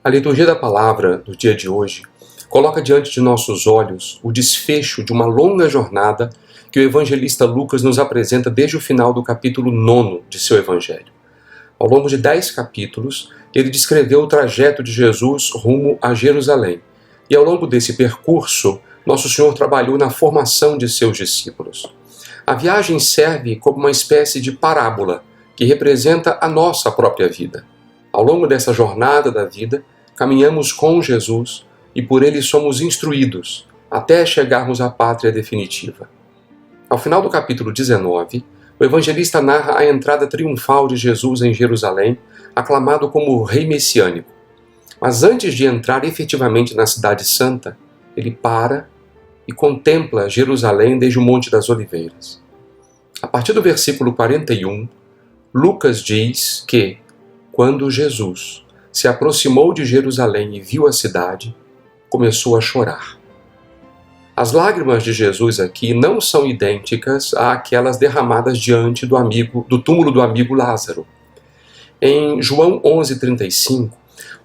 A liturgia da palavra do dia de hoje coloca diante de nossos olhos o desfecho de uma longa jornada que o evangelista Lucas nos apresenta desde o final do capítulo 9 de seu evangelho. Ao longo de 10 capítulos, ele descreveu o trajeto de Jesus rumo a Jerusalém. E ao longo desse percurso, Nosso Senhor trabalhou na formação de seus discípulos. A viagem serve como uma espécie de parábola que representa a nossa própria vida. Ao longo dessa jornada da vida, caminhamos com Jesus e por ele somos instruídos até chegarmos à pátria definitiva. Ao final do capítulo 19, o evangelista narra a entrada triunfal de Jesus em Jerusalém, aclamado como Rei Messiânico. Mas antes de entrar efetivamente na Cidade Santa, ele para e contempla Jerusalém desde o Monte das Oliveiras. A partir do versículo 41, Lucas diz que, quando Jesus se aproximou de Jerusalém e viu a cidade, começou a chorar. As lágrimas de Jesus aqui não são idênticas àquelas derramadas diante do túmulo do amigo Lázaro. Em João 11:35,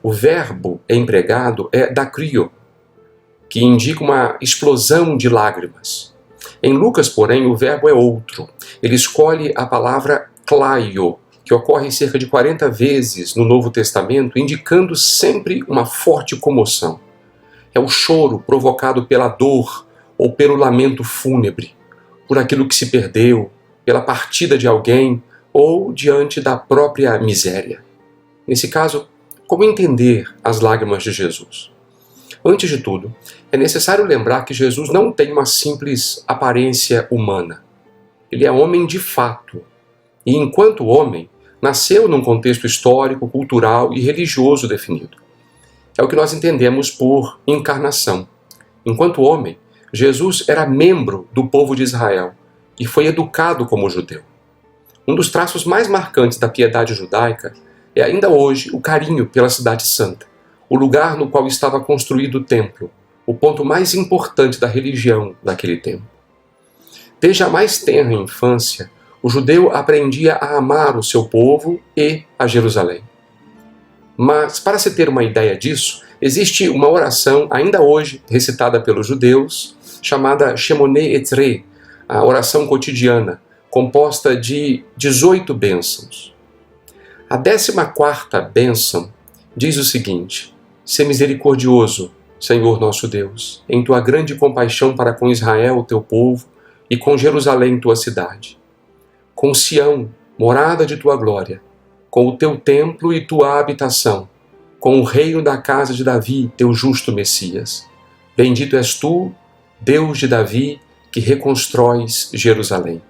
o verbo empregado é dakrio, que indica uma explosão de lágrimas. Em Lucas, porém, o verbo é outro. Ele escolhe a palavra klaio, que ocorre cerca de 40 vezes no Novo Testamento, indicando sempre uma forte comoção. É o choro provocado pela dor ou pelo lamento fúnebre, por aquilo que se perdeu, pela partida de alguém ou diante da própria miséria. Nesse caso, como entender as lágrimas de Jesus? Antes de tudo, é necessário lembrar que Jesus não tem uma simples aparência humana. Ele é homem de fato. E enquanto homem, nasceu num contexto histórico, cultural e religioso definido. É o que nós entendemos por encarnação. Enquanto homem, Jesus era membro do povo de Israel e foi educado como judeu. Um dos traços mais marcantes da piedade judaica é ainda hoje o carinho pela Cidade Santa, o lugar no qual estava construído o templo, o ponto mais importante da religião daquele tempo. Desde a mais tenra infância, o judeu aprendia a amar o seu povo e a Jerusalém. Mas, para se ter uma ideia disso, existe uma oração, ainda hoje recitada pelos judeus, chamada Shemoneh Esrei, a oração cotidiana, composta de 18 bênçãos. A 14ª bênção diz o seguinte: Sê misericordioso, Senhor nosso Deus, em tua grande compaixão para com Israel, teu povo, e com Jerusalém, tua cidade. Com Sião, morada de tua glória, com o teu templo e tua habitação, com o reino da casa de Davi, teu justo Messias. Bendito és tu, Deus de Davi, que reconstróis Jerusalém.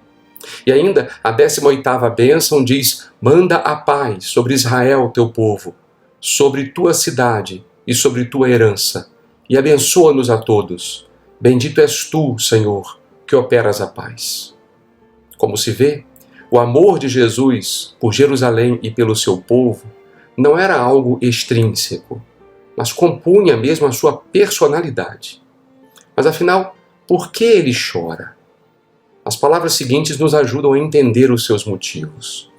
E ainda a 18ª bênção diz: manda a paz sobre Israel, teu povo, sobre tua cidade e sobre tua herança, e abençoa-nos a todos. Bendito és tu, Senhor, que operas a paz. Como se vê, o amor de Jesus por Jerusalém e pelo seu povo não era algo extrínseco, mas compunha mesmo a sua personalidade. Mas afinal, por que ele chora? As palavras seguintes nos ajudam a entender os seus motivos.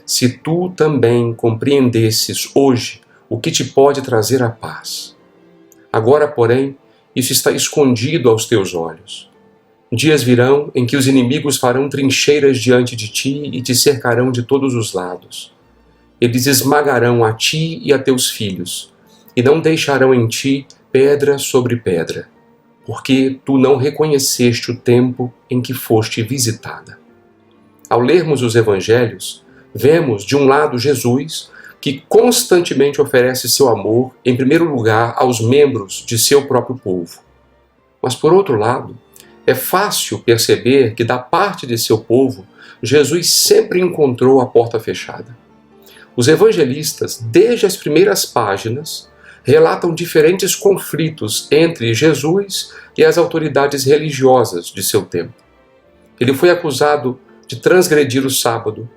Se tu também compreendesses hoje o que te pode trazer a paz. Agora, porém, isso está escondido aos teus olhos. Dias virão em que os inimigos farão trincheiras diante de ti e te cercarão de todos os lados. Eles esmagarão a ti e a teus filhos, e não deixarão em ti pedra sobre pedra, porque tu não reconheceste o tempo em que foste visitada. Ao lermos os evangelhos, vemos, de um lado, Jesus, que constantemente oferece seu amor, em primeiro lugar, aos membros de seu próprio povo. Mas, por outro lado, é fácil perceber que, da parte de seu povo, Jesus sempre encontrou a porta fechada. Os evangelistas, desde as primeiras páginas, relatam diferentes conflitos entre Jesus e as autoridades religiosas de seu tempo. Ele foi acusado de transgredir o sábado,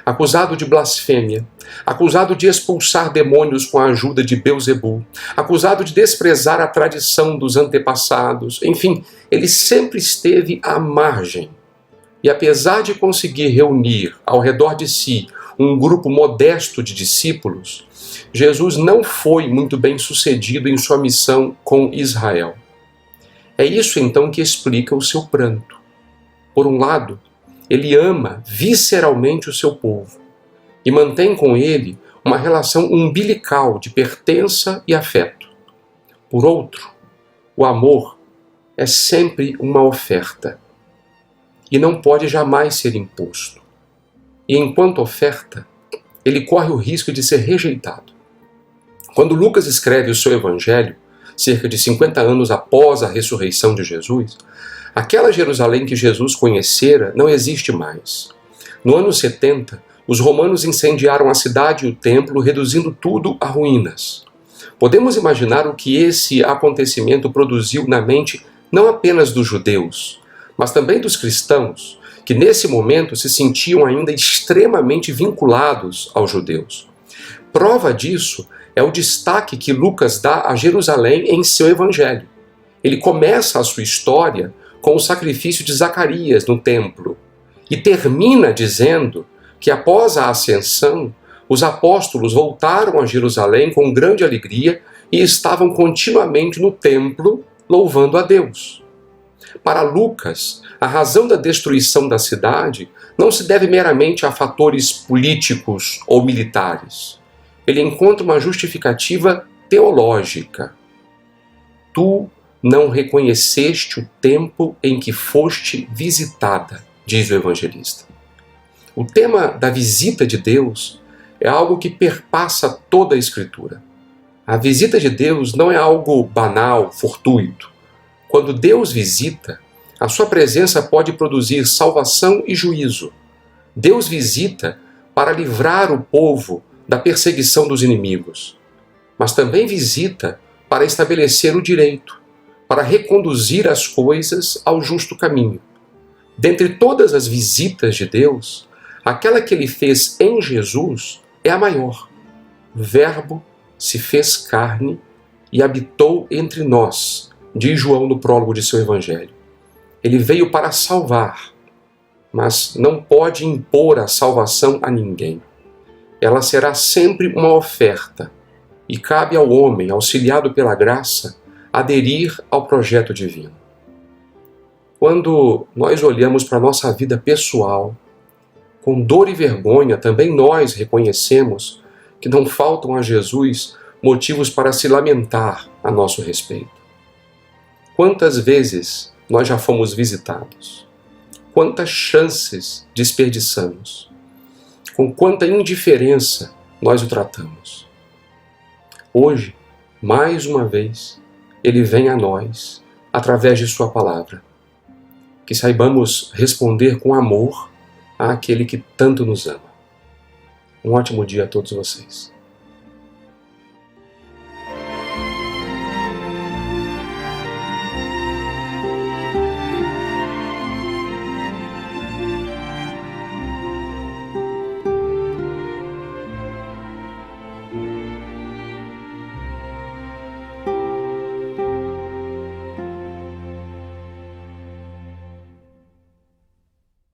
acusado de blasfêmia, acusado de expulsar demônios com a ajuda de Belzebu, acusado de desprezar a tradição dos antepassados. Enfim, ele sempre esteve à margem. E apesar de conseguir reunir ao redor de si um grupo modesto de discípulos, Jesus não foi muito bem sucedido em sua missão com Israel. É isso então que explica o seu pranto. Por um lado, ele ama visceralmente o seu povo e mantém com ele uma relação umbilical de pertença e afeto. Por outro, o amor é sempre uma oferta e não pode jamais ser imposto. E enquanto oferta, ele corre o risco de ser rejeitado. Quando Lucas escreve o seu evangelho, cerca de 50 anos após a ressurreição de Jesus, aquela Jerusalém que Jesus conhecera não existe mais. No ano 70, os romanos incendiaram a cidade e o templo, reduzindo tudo a ruínas. Podemos imaginar o que esse acontecimento produziu na mente não apenas dos judeus, mas também dos cristãos, que nesse momento se sentiam ainda extremamente vinculados aos judeus. Prova disso é o destaque que Lucas dá a Jerusalém em seu evangelho. Ele começa a sua história com o sacrifício de Zacarias no templo e termina dizendo que após a ascensão, os apóstolos voltaram a Jerusalém com grande alegria e estavam continuamente no templo louvando a Deus. Para Lucas, a razão da destruição da cidade não se deve meramente a fatores políticos ou militares. Ele encontra uma justificativa teológica. Tu não reconheceste o tempo em que foste visitada, diz o evangelista. O tema da visita de Deus é algo que perpassa toda a Escritura. A visita de Deus não é algo banal, fortuito. Quando Deus visita, a sua presença pode produzir salvação e juízo. Deus visita para livrar o povo da perseguição dos inimigos, mas também visita para estabelecer o direito, para reconduzir as coisas ao justo caminho. Dentre todas as visitas de Deus, aquela que ele fez em Jesus é a maior. O Verbo se fez carne e habitou entre nós, diz João no prólogo de seu evangelho. Ele veio para salvar, mas não pode impor a salvação a ninguém. Ela será sempre uma oferta e cabe ao homem, auxiliado pela graça, aderir ao projeto divino. Quando nós olhamos para a nossa vida pessoal, com dor e vergonha, também nós reconhecemos que não faltam a Jesus motivos para se lamentar a nosso respeito. Quantas vezes nós já fomos visitados? Quantas chances desperdiçamos? Com quanta indiferença nós o tratamos? Hoje, mais uma vez, ele vem a nós através de sua palavra. Que saibamos responder com amor àquele que tanto nos ama. Um ótimo dia a todos vocês.